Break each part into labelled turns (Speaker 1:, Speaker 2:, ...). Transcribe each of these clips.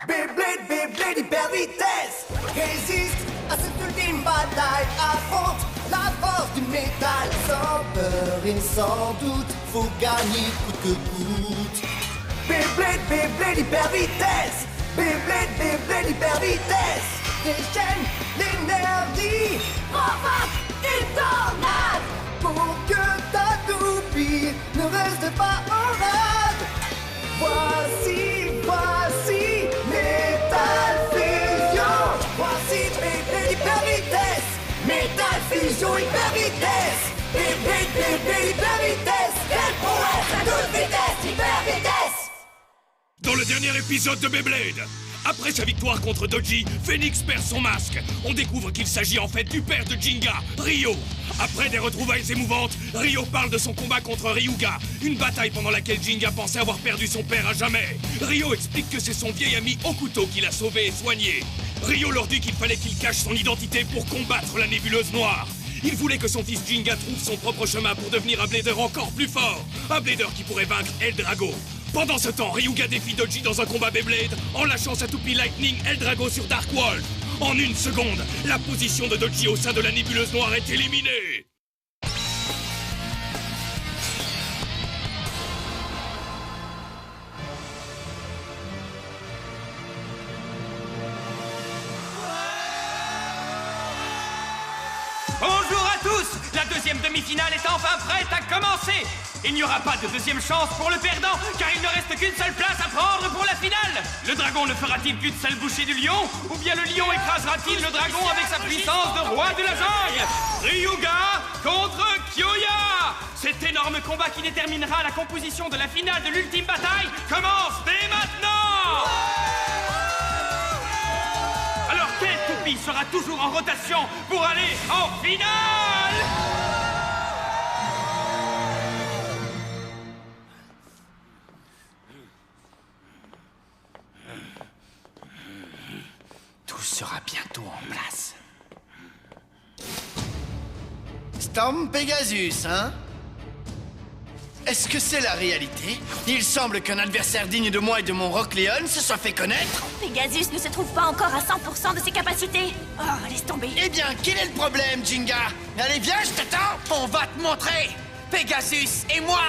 Speaker 1: Beyblade, Beyblade hyper vitesse résiste à cette ultime bataille. Affronte la force du métal. Sans peur et sans doute, faut gagner coûte que coûte. Beyblade, Beyblade hyper vitesse. Beyblade, Beyblade hyper vitesse. Déchaîne l'énergie. Provoque une tornade pour que ta toupie ne reste pas en rade. Voici Metal Fusion. Voici Beyblade hyper vitesse. Metal Fusion hyper vitesse. Beyblade hyper vitesse. Quelle prouesse à toute vitesse, hyper vitesse.
Speaker 2: Dans le dernier épisode de Beyblade, après sa victoire contre Dodgy, Phoenix perd son masque. On découvre qu'il s'agit en fait du père de Jinga, Ryo. Après des retrouvailles émouvantes, Ryo parle de son combat contre Ryuga, une bataille pendant laquelle Jinga pensait avoir perdu son père à jamais. Ryo explique que c'est son vieil ami Okuto qui l'a sauvé et soigné. Ryo leur dit qu'il fallait qu'il cache son identité pour combattre la nébuleuse noire. Il voulait que son fils Jinga trouve son propre chemin pour devenir un Blader encore plus fort. Un Blader qui pourrait vaincre Eldrago. Pendant ce temps, Ryuga défie Dodgy dans un combat Beyblade en lâchant sa toupie Lightning Eldrago sur Dark Wolf. En une seconde, la position de Dodgy au sein de la nébuleuse noire est éliminée.
Speaker 3: Bonjour à tous! La deuxième demi-finale est enfin prête à commencer! Il n'y aura pas de deuxième chance pour le perdant, car il ne reste qu'une seule place à prendre pour la finale! Le dragon ne fera-t-il qu'une seule bouchée du lion? Ou bien le lion écrasera-t-il le dragon avec sa puissance de roi de la jungle? Ryuga contre Kyoya! Cet énorme combat qui déterminera la composition de la finale de l'ultime bataille commence dès maintenant! Alors quelle toupie sera toujours en rotation pour aller en finale?
Speaker 4: Tout sera bientôt en place.
Speaker 5: Storm Pegasus, hein? Est-ce que c'est la réalité? Il semble qu'un adversaire digne de moi et de mon Rock Leon se soit fait connaître.
Speaker 6: Pegasus ne se trouve pas encore à 100% de ses capacités. Oh, laisse tomber.
Speaker 5: Eh bien, quel est le problème, Jinga? Allez, viens, je t'attends.
Speaker 4: On va te montrer! Pegasus et moi!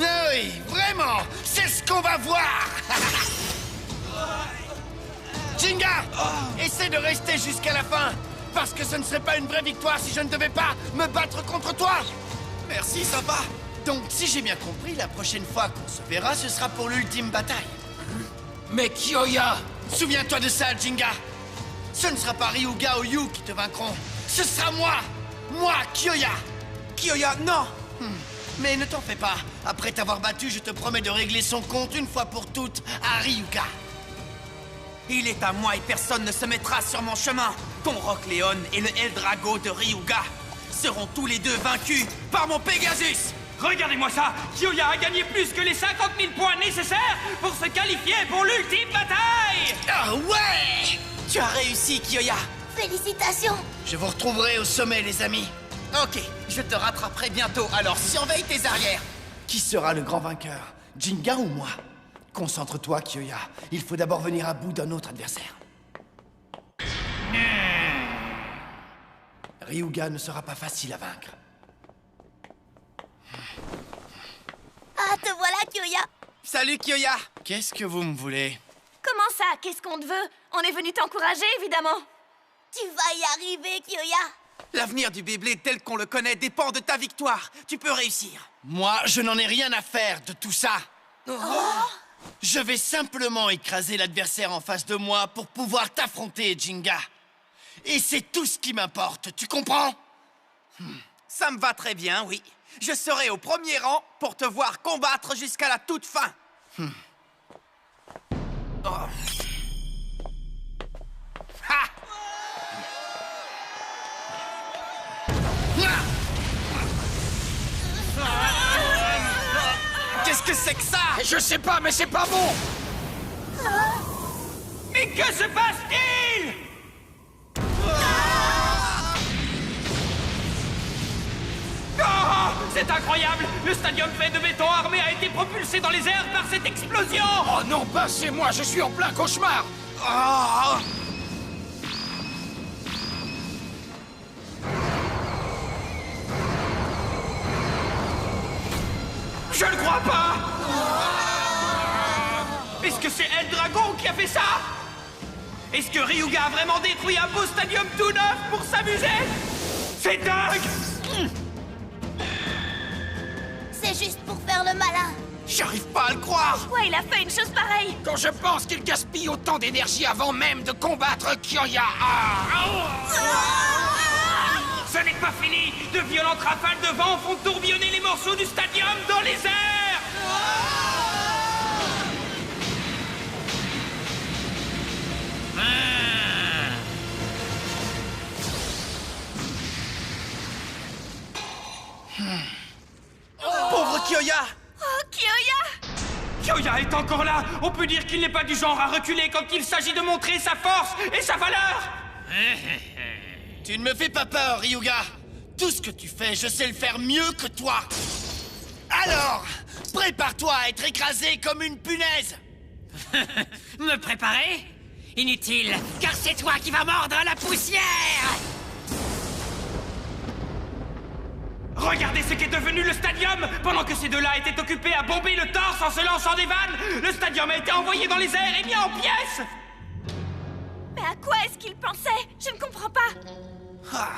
Speaker 5: Ah oui, vraiment, c'est ce qu'on va voir. Jinga, essaie de rester jusqu'à la fin, parce que ce ne serait pas une vraie victoire si je ne devais pas me battre contre toi.
Speaker 4: Merci, sympa!
Speaker 5: Donc, si j'ai bien compris, la prochaine fois qu'on se verra, ce sera pour l'ultime bataille.
Speaker 4: Mais Kyoya!
Speaker 5: Souviens-toi de ça, Jinga. Ce ne sera pas Ryuga ou Yu qui te vaincront. Ce sera moi. Moi, Kyoya.
Speaker 4: Kyoya, non!
Speaker 5: Mais ne t'en fais pas. Après t'avoir battu, je te promets de régler son compte une fois pour toutes à Ryuga.
Speaker 4: Il est à moi et personne ne se mettra sur mon chemin. Ton Rock Leon et le Eldrago de Ryuga seront tous les deux vaincus par mon Pegasus!
Speaker 3: Regardez-moi ça! Kyoya a gagné plus que les 50 000 points nécessaires pour se qualifier pour l'ultime bataille!
Speaker 5: Ah ouais!
Speaker 4: Tu as réussi, Kyoya!
Speaker 6: Félicitations.
Speaker 5: Je vous retrouverai au sommet, les amis.
Speaker 4: Ok, je te rattraperai bientôt, alors surveille tes arrières!
Speaker 5: Qui sera le grand vainqueur? Jinga ou moi? Concentre-toi, Kyoya. Il faut d'abord venir à bout d'un autre adversaire. Ryuga ne sera pas facile à vaincre.
Speaker 6: Ah, te voilà, Kyoya.
Speaker 4: Salut, Kyoya!
Speaker 5: Qu'est-ce que vous me voulez?
Speaker 6: Comment ça? Qu'est-ce qu'on te veut? On est venu t'encourager, évidemment. Tu vas y arriver, Kyoya.
Speaker 4: L'avenir du Beyblade tel qu'on le connaît dépend de ta victoire. Tu peux réussir.
Speaker 5: Moi, je n'en ai rien à faire de tout ça. Je vais simplement écraser l'adversaire en face de moi pour pouvoir t'affronter, Jinga. Et c'est tout ce qui m'importe, tu comprends?
Speaker 4: Ça me va très bien, oui. Je serai au premier rang pour te voir combattre jusqu'à la toute fin. Oh. Ha! Qu'est-ce que c'est que ça?
Speaker 5: Je sais pas, mais c'est pas bon!
Speaker 3: Mais que se passe-t-il? Oh, c'est incroyable! Le stadium fait de béton armé a été été propulsé dans les airs par cette explosion!
Speaker 7: Oh non, pas c'est moi, je suis en plein cauchemar!
Speaker 5: Oh.
Speaker 3: Je ne crois pas! Est-ce que c'est El Dragon qui a fait ça? Est-ce que Ryuga a vraiment détruit un beau stadium tout neuf pour s'amuser? C'est dingue!
Speaker 6: C'est juste pour faire le malin.
Speaker 5: J'arrive pas à le croire.
Speaker 6: Pourquoi il a fait une chose pareille?
Speaker 7: Quand je pense qu'il gaspille autant d'énergie avant même de combattre Kyoya!
Speaker 3: Ce n'est pas fini! De violentes rafales de vent font tourbillonner les morceaux du stadium dans les airs!
Speaker 5: Pauvre Kyoya.
Speaker 6: Oh, Kyoya!
Speaker 3: Kyoya est encore là! On peut dire qu'il n'est pas du genre à reculer quand il s'agit de montrer sa force et sa valeur!
Speaker 5: Tu ne me fais pas peur, Ryuga. Tout ce que tu fais, je sais le faire mieux que toi. Alors, prépare-toi à être écrasé comme une punaise.
Speaker 8: Me préparer? Inutile, car c'est toi qui vas mordre la poussière!
Speaker 3: Regardez ce qu'est devenu le stadium! Pendant que ces deux-là étaient occupés à bomber le torse en se lançant des vannes, le stadium a été envoyé dans les airs et mis en pièces!
Speaker 6: Mais à quoi est-ce qu'il pensait? Je ne comprends pas.
Speaker 4: Ah,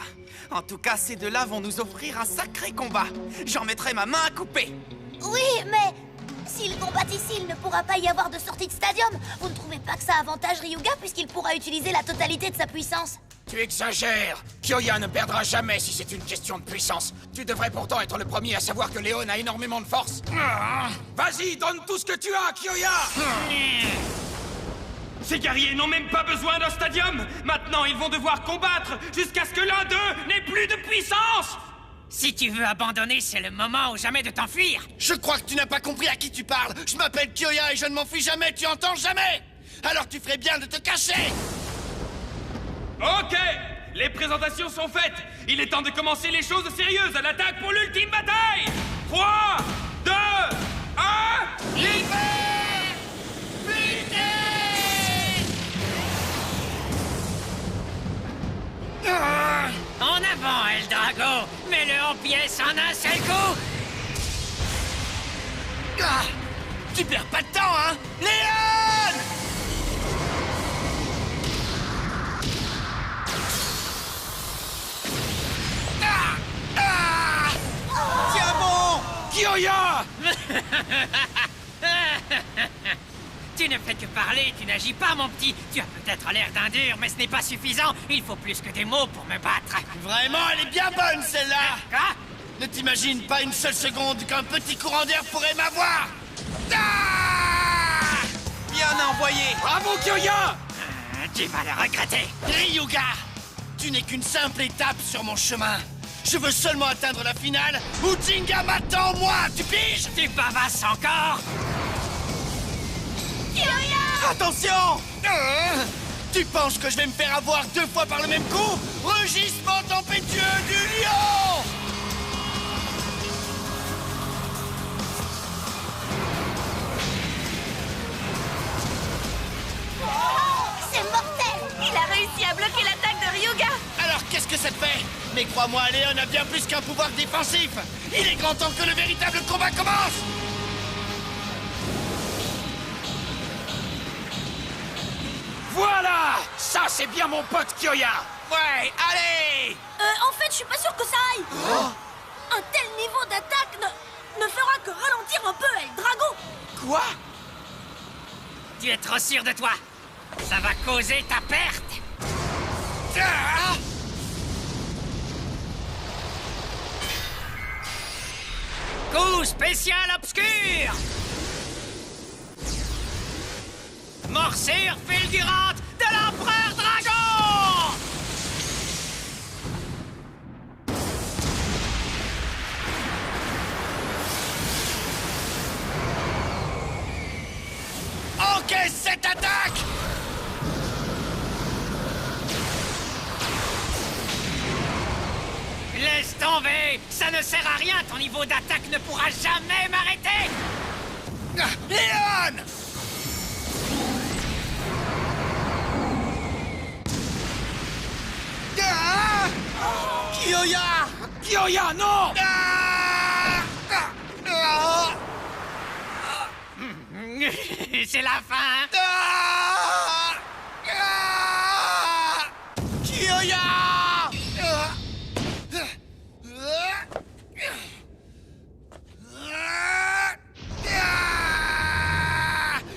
Speaker 4: en tout cas, ces deux-là vont nous offrir un sacré combat. J'en mettrai ma main à couper.
Speaker 6: Oui, mais s'il combat ici, il ne pourra pas y avoir de sortie de stadium. Vous ne trouvez pas que ça avantage Ryuga puisqu'il pourra utiliser la totalité de sa puissance?
Speaker 7: Tu exagères! Kyoya ne perdra jamais si c'est une question de puissance. Tu devrais pourtant être le premier à savoir que Léon a énormément de force. Vas-y, donne tout ce que tu as, Kyoya!
Speaker 3: Ces guerriers n'ont même pas besoin d'un stadium! Maintenant, ils vont devoir combattre jusqu'à ce que l'un d'eux n'ait plus de puissance!
Speaker 8: Si tu veux abandonner, c'est le moment ou jamais de t'enfuir!
Speaker 5: Je crois que tu n'as pas compris à qui tu parles. Je m'appelle Kyoya et je ne m'enfuis jamais, tu entends jamais? Alors tu ferais bien de te cacher!
Speaker 3: Ok! Les présentations sont faites! Il est temps de commencer les choses sérieuses à l'attaque pour l'ultime bataille! 3, 2, 1...
Speaker 8: En avant, El Drago! Mets-le en pièces en un seul coup!
Speaker 5: Ah, tu perds pas de temps, hein? Léon!
Speaker 4: Tiens bon!
Speaker 7: Kyoya!
Speaker 8: Tu ne fais que parler, tu n'agis pas, mon petit. Tu as peut-être l'air d'un dur, mais ce n'est pas suffisant. Il faut plus que des mots pour me battre.
Speaker 5: Vraiment, elle est bien bonne, celle-là!
Speaker 8: Quoi?
Speaker 5: Ne t'imagine pas une seule seconde qu'un petit courant d'air pourrait m'avoir! Ah!
Speaker 4: Bien envoyé!
Speaker 7: Bravo, Kyoya!
Speaker 8: Tu vas le regretter.
Speaker 5: Ryuga! Tu n'es qu'une simple étape sur mon chemin. Je veux seulement atteindre la finale où Jinga m'attend, moi! Tu piges?
Speaker 8: Tu bavasses encore?
Speaker 5: Attention! Tu penses que je vais me faire avoir 2 fois par le même coup? Rugissement tempétueux du lion!
Speaker 6: C'est mortel! Il a réussi à bloquer l'attaque de Ryuga!
Speaker 5: Alors qu'est-ce que ça te fait? Mais crois-moi, Léon a bien plus qu'un pouvoir défensif! Il est grand temps que le véritable combat commence!
Speaker 7: Voilà! Ça, c'est bien mon pote Kyoya!
Speaker 4: Ouais, allez!
Speaker 6: En fait, je suis pas sûr que ça aille! Un tel niveau d'attaque ne fera que ralentir un peu El Drago!
Speaker 4: Quoi?
Speaker 8: Tu es trop sûr de toi. Ça va causer ta perte.
Speaker 5: Ah!
Speaker 8: Coup spécial obscur. Morsure fulgurante de l'Empereur Dragon!
Speaker 5: Encaisse cette attaque!
Speaker 8: Laisse tomber! Ça ne sert à rien, ton niveau d'attaque ne pourra jamais m'arrêter!
Speaker 7: Kyoya, non!
Speaker 8: C'est la fin.
Speaker 5: Kyoya!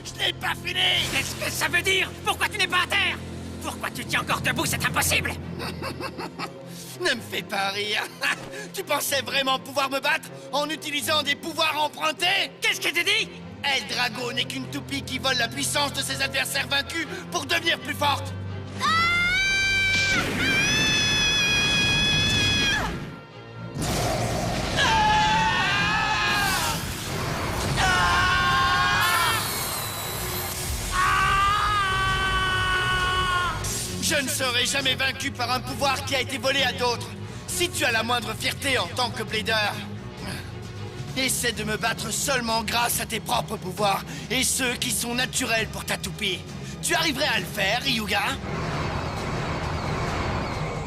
Speaker 5: Je n'ai pas fini!
Speaker 8: Qu'est-ce que ça veut dire? Pourquoi tu n'es pas à terre? Pourquoi tu tiens encore debout? C'est impossible.
Speaker 5: Ne me fais pas rire. Tu pensais vraiment pouvoir me battre en utilisant des pouvoirs empruntés?
Speaker 8: Qu'est-ce que tu dis?
Speaker 5: El Drago n'est qu'une toupie qui vole la puissance de ses adversaires vaincus pour devenir plus forte. Je ne serai jamais vaincu par un pouvoir qui a été volé à d'autres. Si tu as la moindre fierté en tant que Blader, essaie de me battre seulement grâce à tes propres pouvoirs et ceux qui sont naturels pour ta toupie. Tu arriverais à le faire, Ryuga?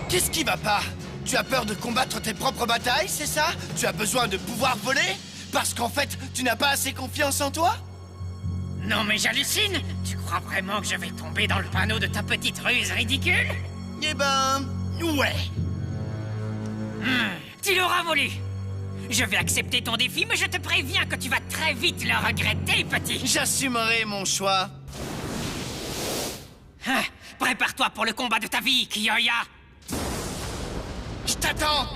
Speaker 5: Qu'est-ce qui va pas? Tu as peur de combattre tes propres batailles, c'est ça? Tu as besoin de pouvoir voler? Parce qu'en fait, tu n'as pas assez confiance en toi?
Speaker 8: Non mais j'hallucine. Tu crois vraiment que je vais tomber dans le panneau de ta petite ruse ridicule?
Speaker 5: Eh ben... ouais.
Speaker 8: Tu l'auras voulu. Je vais accepter ton défi, mais je te préviens que tu vas très vite le regretter, petit.
Speaker 5: J'assumerai mon choix.
Speaker 8: Prépare-toi pour le combat de ta vie, Kyoya.
Speaker 5: Je t'attends.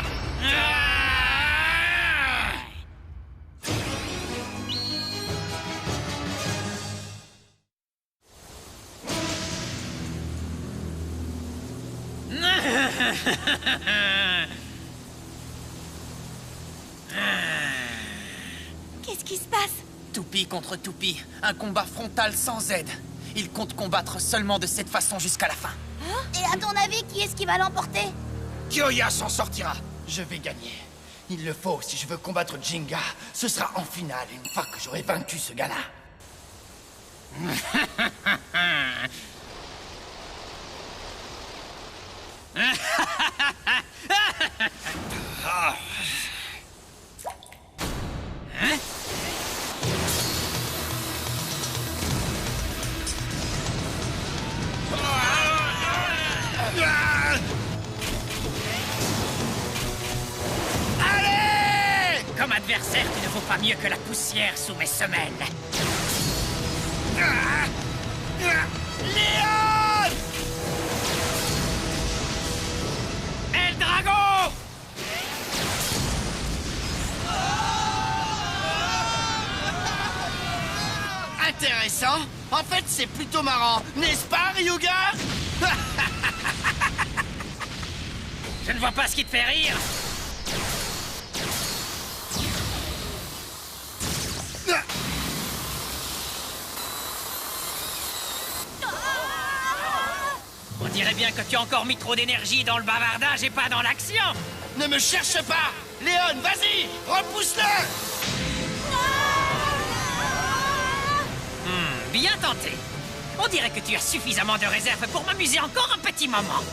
Speaker 6: Qu'est-ce qui se passe?
Speaker 4: Toupie contre toupie, un combat frontal sans aide. Il compte combattre seulement de cette façon jusqu'à la fin.
Speaker 6: Et à ton avis, qui est-ce qui va l'emporter?
Speaker 7: Kyoya s'en sortira.
Speaker 5: Je vais gagner. Il le faut si je veux combattre Jinga. Ce sera en finale, une fois que j'aurai vaincu ce gars-là.
Speaker 8: Allez! Comme adversaire, tu ne vaux pas mieux que la poussière sous mes semelles.
Speaker 5: Léon!
Speaker 8: El Drago!
Speaker 5: Intéressant. En fait, c'est plutôt marrant. N'est-ce pas, Ryuga?
Speaker 8: Je ne vois pas ce qui te fait rire. On dirait bien que tu as encore mis trop d'énergie dans le bavardage et pas dans l'action.
Speaker 5: Ne me cherche pas! Léon, vas-y! Repousse-le!
Speaker 8: Bien tenté. On dirait que tu as suffisamment de réserve pour m'amuser encore un petit moment.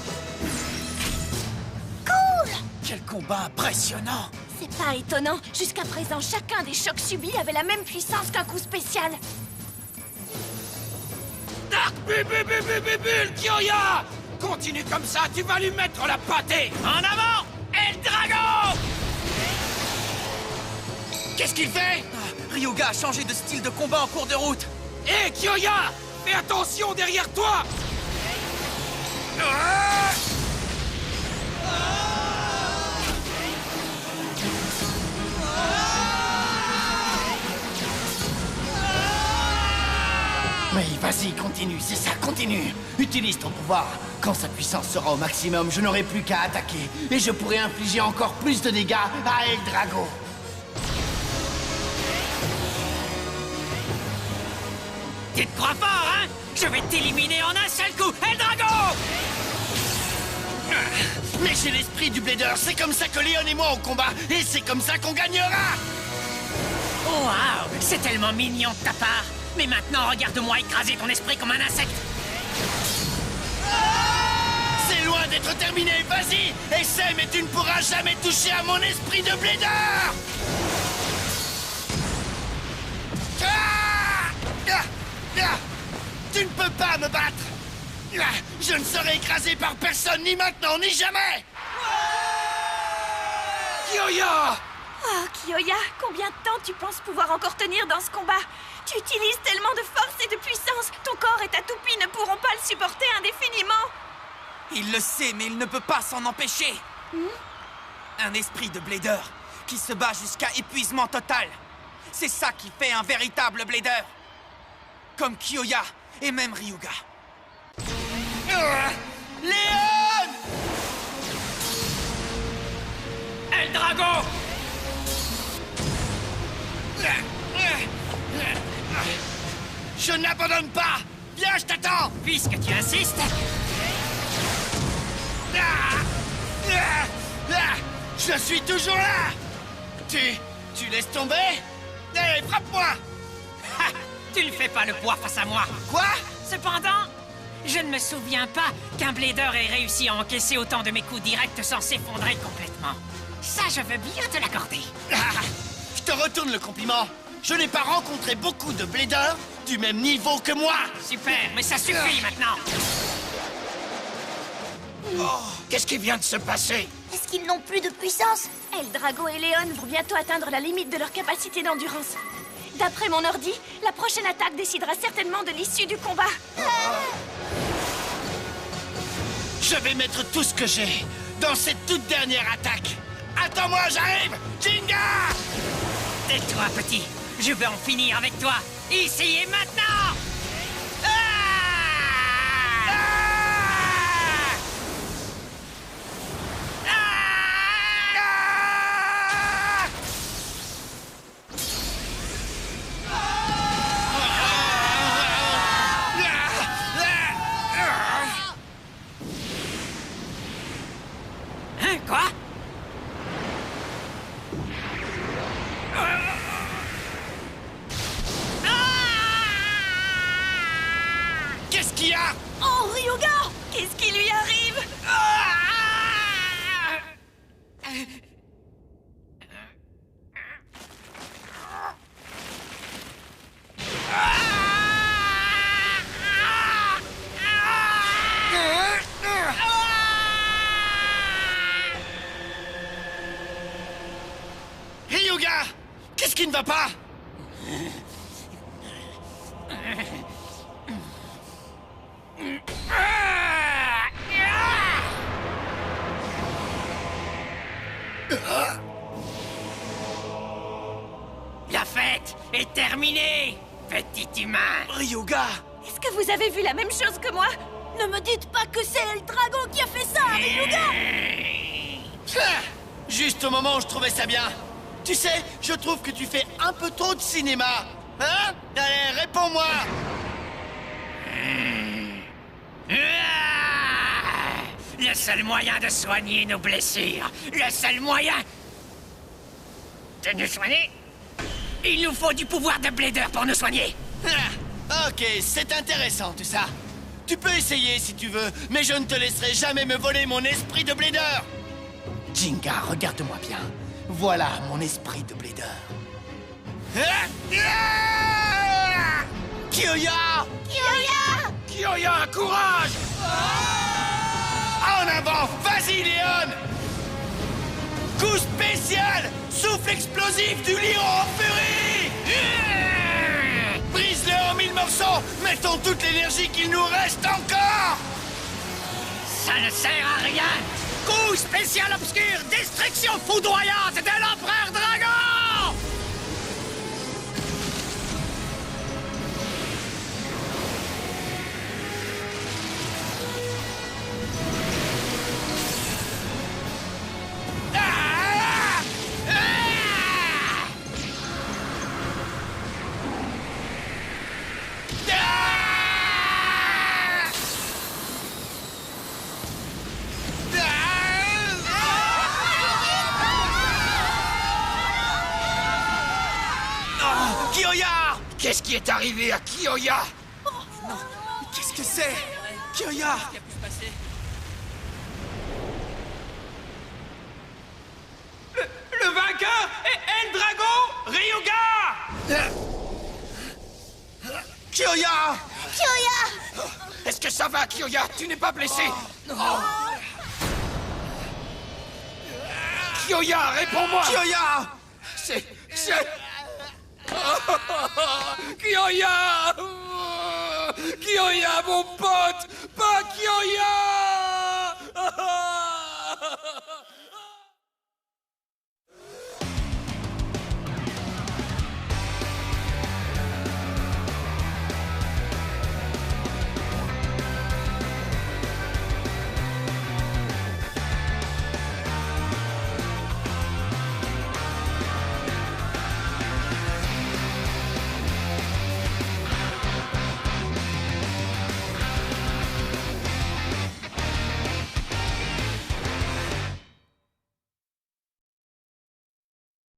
Speaker 4: Quel combat impressionnant!
Speaker 6: C'est pas étonnant. Jusqu'à présent, chacun des chocs subis avait la même puissance qu'un coup spécial.
Speaker 7: Dark Bubule, Kyoya! Continue comme ça, tu vas lui mettre la pâtée!
Speaker 8: En avant, El Drago!
Speaker 5: Qu'est-ce qu'il fait?
Speaker 4: Ryuga a changé de style de combat en cours de route.
Speaker 7: Hé, Kyoya! Fais attention derrière toi!
Speaker 5: Oui, vas-y, continue, c'est ça, continue. Utilise ton pouvoir. Quand sa puissance sera au maximum, je n'aurai plus qu'à attaquer. Et je pourrai infliger encore plus de dégâts à El Drago.
Speaker 8: Tu te crois fort, hein? Je vais t'éliminer en un seul coup, El Drago!
Speaker 5: Mais j'ai l'esprit du Blader, c'est comme ça que Léon et moi on combat. Et c'est comme ça qu'on gagnera.
Speaker 8: Oh, waouh! C'est tellement mignon de ta part! Mais maintenant, regarde-moi écraser ton esprit comme un insecte!
Speaker 5: C'est loin d'être terminé. Vas-y, essaie, mais tu ne pourras jamais toucher à mon esprit de Blader. Tu ne peux pas me battre. Je ne serai écrasé par personne, ni maintenant, ni jamais.
Speaker 7: Kyoya!
Speaker 9: Oh, Kyoya, combien de temps tu penses pouvoir encore tenir dans ce combat? Tu utilises tellement de force et de puissance. Ton corps et ta toupie ne pourront pas le supporter indéfiniment.
Speaker 4: Il le sait, mais il ne peut pas s'en empêcher. Un esprit de Blader qui se bat jusqu'à épuisement total. C'est ça qui fait un véritable Blader. Comme Kyoya et même Ryuga.
Speaker 5: Léon!
Speaker 3: Eldrago!
Speaker 5: Je n'abandonne pas! Viens, je t'attends!
Speaker 8: Puisque tu insistes,
Speaker 5: Je suis toujours là! Tu laisses tomber? Allez, frappe-moi!
Speaker 8: tu ne fais pas le poids face à moi.
Speaker 5: Quoi?
Speaker 8: Cependant, je ne me souviens pas qu'un Blader ait réussi à encaisser autant de mes coups directs sans s'effondrer complètement. Ça, je veux bien te l'accorder.
Speaker 5: Je te retourne le compliment. Je n'ai pas rencontré beaucoup de Bladers du même niveau que moi.
Speaker 8: Super, mais ça suffit maintenant.
Speaker 7: Qu'est-ce qui vient de se passer?
Speaker 6: Est-ce qu'ils n'ont plus de puissance?
Speaker 9: Eldrago et Léon vont bientôt atteindre la limite de leur capacité d'endurance. D'après mon ordi, la prochaine attaque décidera certainement de l'issue du combat.
Speaker 5: Je vais mettre tout ce que j'ai dans cette toute dernière attaque. Attends-moi, j'arrive! Jinga!
Speaker 8: Tais-toi, petit. Je veux en finir avec toi. Ici et maintenant! Hein, quoi?
Speaker 5: Qu'est-ce qu'il y a?
Speaker 9: Oh, Ryuga! Qu'est-ce qui lui arrive?
Speaker 5: Ryuga! Qu'est-ce qui ne va pas?
Speaker 8: La fête est terminée, petit humain.
Speaker 5: Ryuga!
Speaker 9: Est-ce que vous avez vu la même chose que moi? Ne me dites pas que c'est Eldrago qui a fait ça, Ryuga!
Speaker 5: Juste au moment où je trouvais ça bien. Tu sais, je trouve que tu fais un peu trop de cinéma. Hein? Allez, réponds-moi!
Speaker 8: Le seul moyen de soigner nos blessures, le seul moyen de nous soigner, il nous faut du pouvoir de Blader pour nous soigner.
Speaker 5: Ok, c'est intéressant tout ça. Tu peux essayer si tu veux, mais je ne te laisserai jamais me voler mon esprit de Blader. Jinga, regarde-moi bien. Voilà mon esprit de Blader. Kyoya!
Speaker 6: Kyoya!
Speaker 7: Kyoya, courage!
Speaker 5: En avant! Vas-y, Léon! Coup spécial! Souffle explosif du lion en furie! Brise-le en 1000 morceaux! Mettons toute l'énergie qu'il nous reste encore!
Speaker 8: Ça ne sert à rien. Coup spécial obscur, destruction foudroyante de l'Empereur Dragon!
Speaker 5: Kyoya!
Speaker 7: Qu'est-ce qui est arrivé à Kyoya?
Speaker 4: Qu'est-ce que c'est? Kyoya!
Speaker 3: vainqueur est El Dragon Ryuga!
Speaker 5: Kyoya!
Speaker 6: Kyoya!
Speaker 7: Est-ce que ça va, Kyoya? Tu n'es pas blessé? Kyoya, réponds-moi!
Speaker 5: Kyoya!
Speaker 7: C'est... Kyoya! Kyoya, mon pote! Pas Kyoya!